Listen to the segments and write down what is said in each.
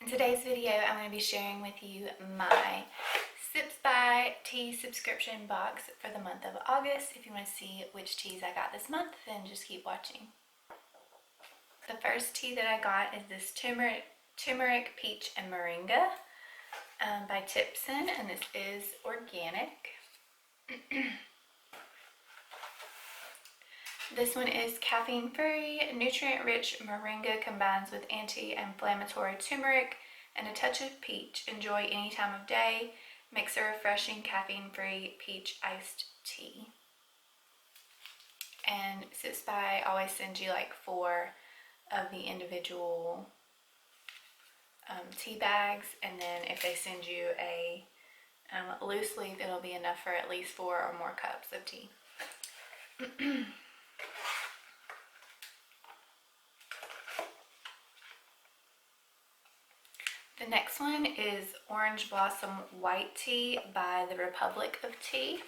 In today's video, I'm going to be sharing with you my SIPS by tea subscription box for the month of August. If you want to see which teas I got this month, then just keep watching. The first tea that I got is this turmeric peach and moringa by Tipson, and this is organic. This one is caffeine-free, nutrient-rich moringa combines with anti-inflammatory turmeric and a touch of peach. Enjoy any time of day. Makes a refreshing caffeine-free peach iced tea. And SIPS by always sends you like 4 of the individual tea bags, and then if they send you a loose leaf, it'll be enough for at least 4 or more cups of tea. The next one is Orange Blossom White Tea by the Republic of Tea.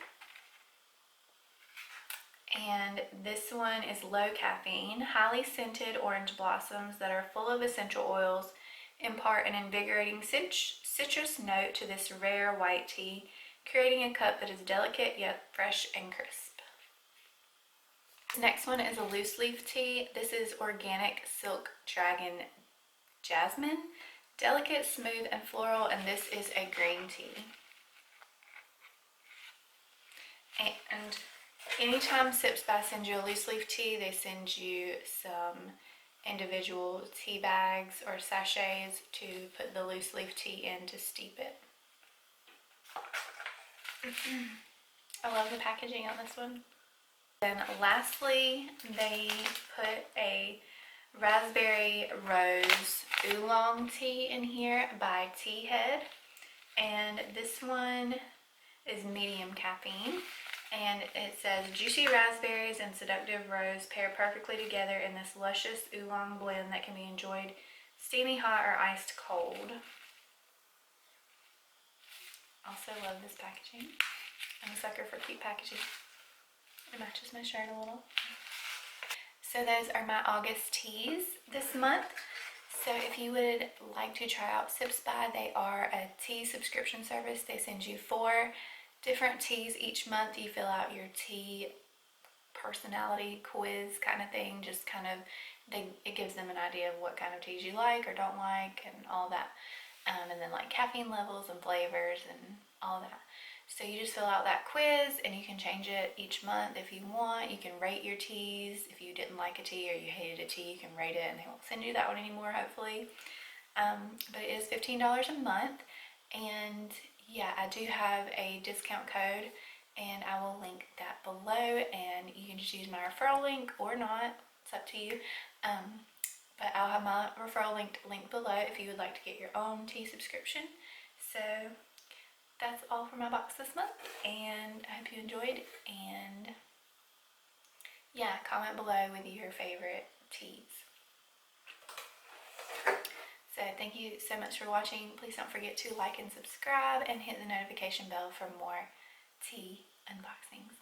And this one is low caffeine, highly scented orange blossoms that are full of essential oils impart an invigorating citrus note to this rare white tea, creating a cup that is delicate yet fresh and crisp. The next one is a loose leaf tea. This is organic silk dragon jasmine. Delicate, smooth, and floral, and this is a green tea. And anytime SIPS by sends you a loose leaf tea, they send you some individual tea bags or sachets to put the loose leaf tea in to steep it. I love the packaging on this one. Then lastly, they put a raspberry rose oolong tea in here by Tea Head, and this one is medium caffeine, and it says juicy raspberries and seductive rose pair perfectly together in this luscious oolong blend that can be enjoyed steamy hot or iced cold. Also love this packaging. I'm a sucker for cute packaging. It matches my shirt a little. So those are my August teas this month. So if you would like to try out SIPS by, they are a tea subscription service. They send you 4 different teas each month. You fill out your tea personality quiz kind of thing. Just kind of, it gives them an idea of what kind of teas you like or don't like and all that. And then like caffeine levels and flavors and all that. So you just fill out that quiz and you can change it each month if you want. You can rate your teas. If you didn't like a tea or you hated a tea, you can rate it and they won't send you that one anymore, hopefully. But it is $15 a month. And yeah, I do have a discount code and I will link that below, and you can just use my referral link or not. It's up to you. But I'll have my referral link below if you would like to get your own tea subscription. So that's all for my box this month, and I hope you enjoyed, and yeah, comment below with your favorite teas. So thank you so much for watching. Please don't forget to like and subscribe and hit the notification bell for more tea unboxings.